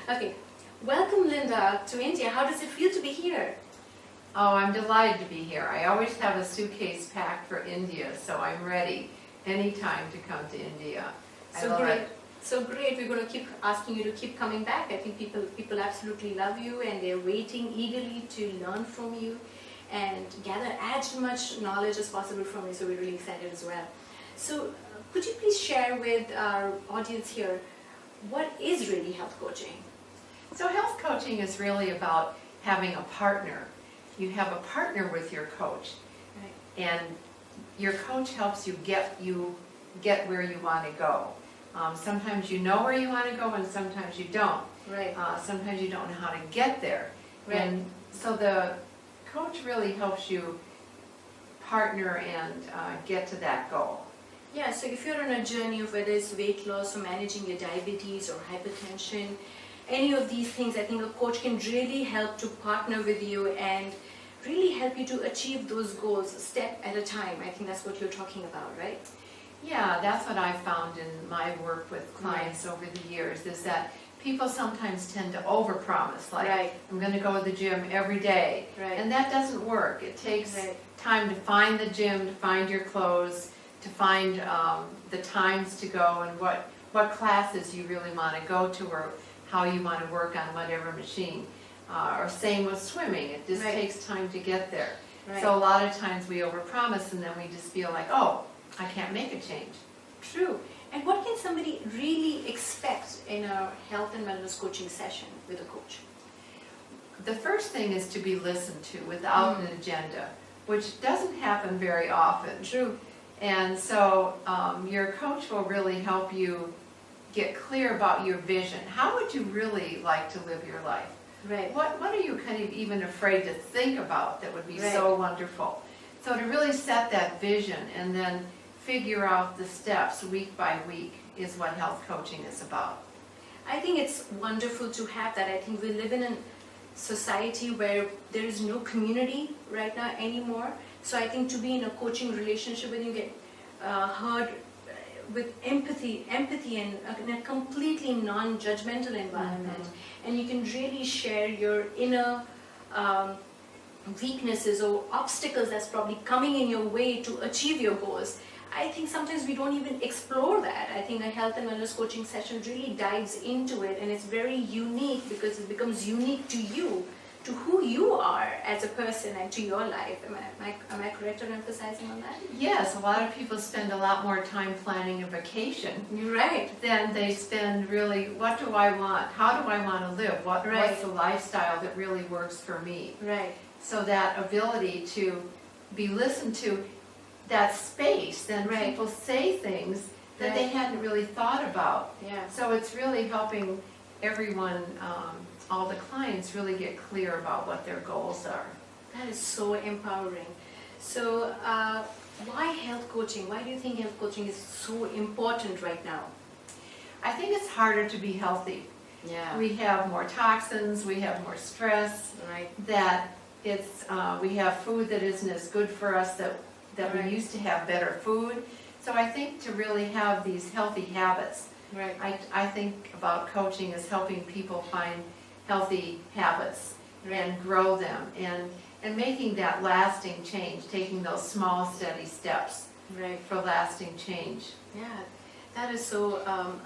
Okay, welcome Linda to India. How does it feel to be here? Oh, I'm delighted to be here. I always have a suitcase packed for India, so I'm ready anytime to come to India. I love Great. it. So great. We're going to keep asking you to keep coming back. I think people absolutely love you and they're waiting eagerly to learn from you and gather as much knowledge as possible from you. So we're really excited as well. So could you please share with our audience here, what is really health coaching? So health coaching is really about having a partner. You have a partner with your coach, Right. and your coach helps you get where you want to go. Sometimes you know where you want to go, and sometimes you don't. Right. Sometimes you don't know how to get there. Right. And so the coach really helps you partner and get to that goal. Yeah, so if you're on a journey of whether it's weight loss or managing your diabetes or hypertension, any of these things, I think a coach can really help to partner with you and really help you to achieve those goals step at a time. I think that's what you're talking about, right? Yeah, that's what I've found in my work with clients over the years, is that people sometimes tend to overpromise, like, Right. I'm going to go to the gym every day. Right. And that doesn't work. It takes Right. time to find the gym, to find your clothes, to find the times to go and what classes you really want to go to, or how you want to work on whatever machine. Or same with swimming, it just Right. takes time to get there. Right. So a lot of times we overpromise and then we just feel like, oh, I can't make a change. True. And what can somebody really expect in a health and wellness coaching session with a coach? The first thing is to be listened to without an agenda, which doesn't happen very often. True. And so your coach will really help you get clear about your vision. How would you really like to live your life? Right. What are you kind of even afraid to think about that would be Right. so wonderful? So to really set that vision and then figure out the steps week by week is what health coaching is about. I think it's wonderful to have that. I think we live in a society where there is no community right now anymore. So I think to be in a coaching relationship when you get heard with empathy and in a completely non-judgmental environment, and you can really share your inner weaknesses or obstacles that's probably coming in your way to achieve your goals. I think sometimes we don't even explore that. I think a health and wellness coaching session really dives into it, and it's very unique because it becomes unique to you, to who you are as a person and to your life. Am I correct in emphasizing on that? Yes, a lot of people spend a lot more time planning a vacation You're right. than they spend really, what do I want? How do I want to live? What's the lifestyle that really works for me? Right. So that ability to be listened to, that space, then Right. people say things that they Right. hadn't really thought about. Yeah. So it's really helping everyone, all the clients, really get clear about what their goals are. That is so empowering. So, why health coaching? Why do you think health coaching is so important right now? I think it's harder to be healthy. Yeah. We have more toxins, we have more stress, Right. that it's, we have food that isn't as good for us, that Right. we used to have better food. So I think to really have these healthy habits, Right. I think about coaching as helping people find healthy habits and grow them, and making that lasting change, taking those small steady steps Right. for lasting change. Yeah. That is so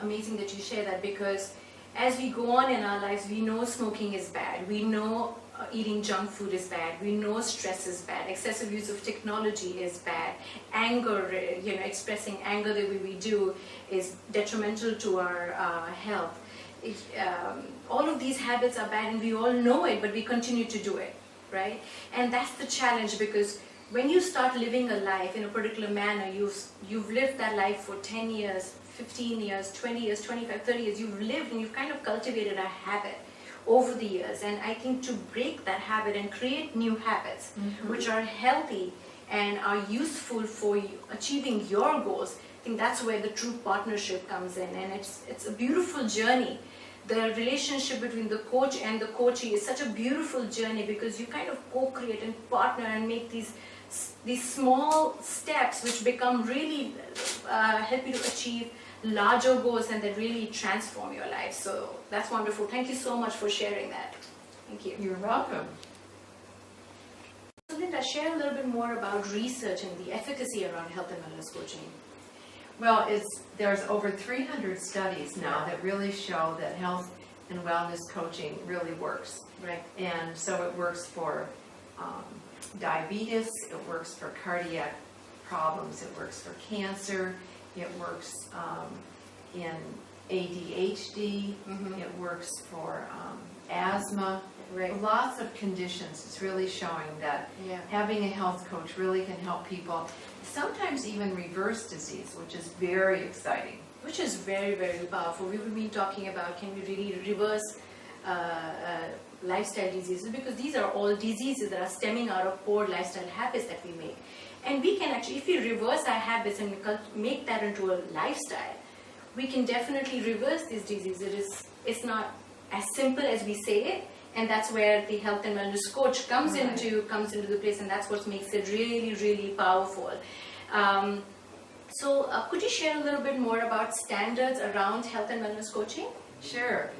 amazing that you share that, because as we go on in our lives, we know smoking is bad. We know eating junk food is bad. We know stress is bad. Excessive use of technology is bad. Anger, expressing anger the way we do is detrimental to our health. All of these habits are bad and we all know it, but we continue to do it, right? And that's the challenge, because when you start living a life in a particular manner, you've lived that life for 10 years, 15 years, 20 years, 25, 30 years, you've lived and you've kind of cultivated a habit over the years. And I think to break that habit and create new habits, which are healthy and are useful for you achieving your goals, I think that's where the true partnership comes in. And it's a beautiful journey. The relationship between the coach and the coachee is such a beautiful journey, because you kind of co-create and partner and make these small steps which become really help you to achieve larger goals and that really transform your life. So that's wonderful. Thank you so much for sharing that. Thank you. You're welcome. So Linda, share a little bit more about research and the efficacy around health and wellness coaching. Well, there's over 300 studies now that really show that health and wellness coaching really works. Right. And so it works for diabetes, it works for cardiac problems, it works for cancer, it works in ADHD, it works for asthma. Right. Lots of conditions. It's really showing that having a health coach really can help people, sometimes even reverse disease, which is very exciting. Which is very, very powerful. We've been talking about can we really reverse lifestyle diseases, because these are all diseases that are stemming out of poor lifestyle habits that we make. And we can actually, if we reverse our habits and make that into a lifestyle, we can definitely reverse these diseases. It's not as simple as we say it. And that's where the health and wellness coach comes into the place, and that's what makes it really, really powerful. So could you share a little bit more about standards around health and wellness coaching? Sure.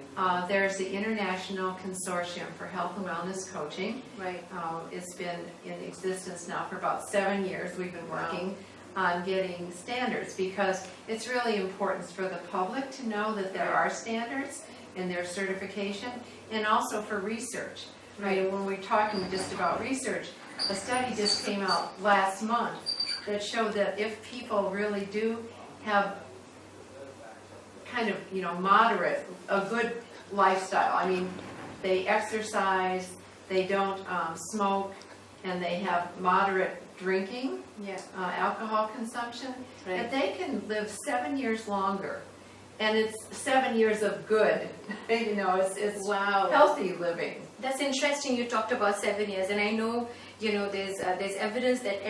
There's the International Consortium for Health and Wellness Coaching. Right. It's been in existence now for about 7 years. We've been working on getting standards, because it's really important for the public to know that there are standards in their certification, and also for research. Right. And when we're talking just about research, a study just came out last month that showed that if people really do have kind of, moderate, a good lifestyle, I mean, they exercise, they don't smoke, and they have moderate drinking, alcohol consumption, that they can live 7 years longer. And it's 7 years of good, it's healthy living. That's interesting. You talked about 7 years, and I know, there's evidence that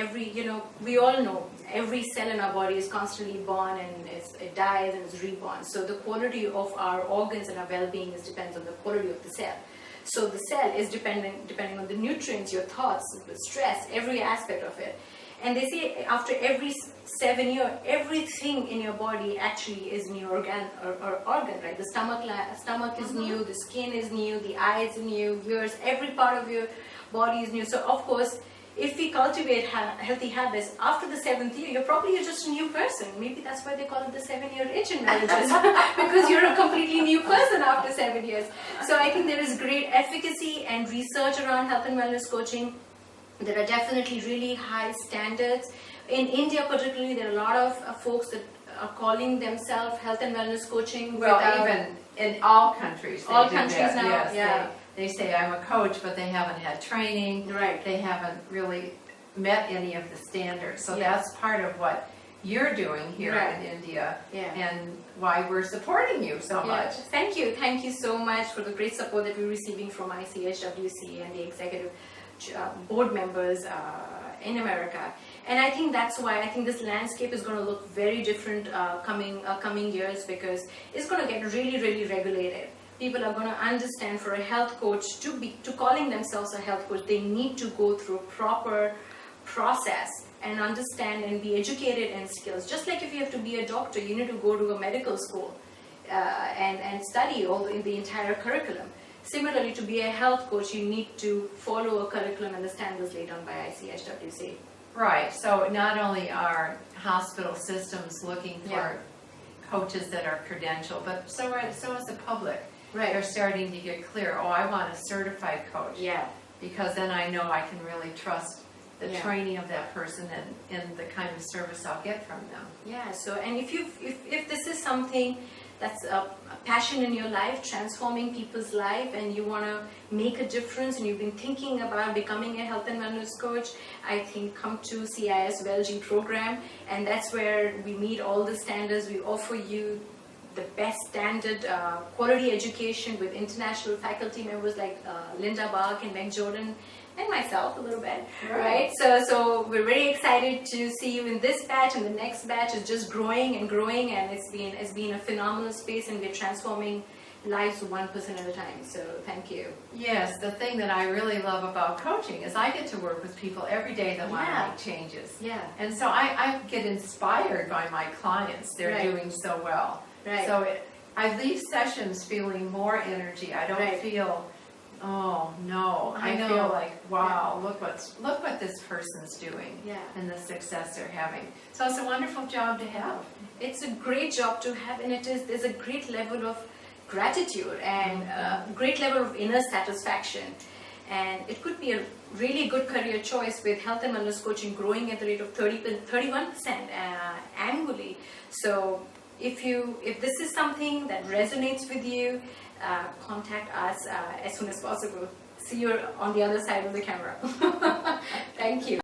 we all know every cell in our body is constantly born, and it dies and is reborn. So the quality of our organs and our well-being depends on the quality of the cell. So the cell is depending on the nutrients, your thoughts, the stress, every aspect of it. And they say after every 7 years, everything in your body actually is new organ, right? The stomach is new, the skin is new, the eyes are new, ears, every part of your body is new. So of course, if we cultivate healthy habits, after the 7th year, you're just a new person. Maybe that's why they call it the 7-year itch in marriages, because you're a completely new person after 7 years. So I think there is great efficacy and research around health and wellness coaching. There are definitely really high standards. In India particularly, there are a lot of folks that are calling themselves health and wellness coaching. Well, even in all countries. All countries now, yes, they say I'm a coach, but they haven't had training. Right. They haven't really met any of the standards. So that's part of what you're doing here in India, and why we're supporting you so much. Thank you so much for the great support that we're receiving from ICHWC and the executive board members in America. And I think that's why I think this landscape is going to look very different coming years, because it's going to get really, really regulated. People are going to understand, for a health coach to calling themselves a health coach, they need to go through a proper process and understand and be educated in skills. Just like if you have to be a doctor, you need to go to a medical school and study the entire curriculum. Similarly, to be a health coach, you need to follow a curriculum and the standards laid down by ICHWC. Right. So not only are hospital systems looking for coaches that are credentialed, but so is the public. Right. They're starting to get clear. Oh, I want a certified coach. Yeah. Because then I know I can really trust the training of that person and the kind of service I'll get from them. Yeah. So, and if this is something that's a passion in your life, transforming people's life, and you want to make a difference, and you've been thinking about becoming a health and wellness coach, I think come to CIS WellG program, and that's where we meet all the standards. We offer you the best standard quality education with international faculty members like Linda Bach and Meg Jordan, and myself a little bit, right? So we're very excited to see you in this batch, and the next batch is just growing and growing, and it's been a phenomenal space, and we're transforming lives 1% at a time. So thank you. Yes, the thing that I really love about coaching is I get to work with people every day that want to Yeah. make changes. Yeah. And so I get inspired by my clients. They're Right. doing so well. Right. So I leave sessions feeling more energy. I don't Right. feel, oh no. I know. feel like, wow, look what this person's doing Yeah. and the success they're having. So it's a wonderful job to have. It's a great job to have, and there's a great level of gratitude and a great level of inner satisfaction. And it could be a really good career choice with health and wellness coaching growing at the rate of 31% annually. So if this is something that resonates with you, contact us as soon as possible. See you on the other side of the camera. Thank you.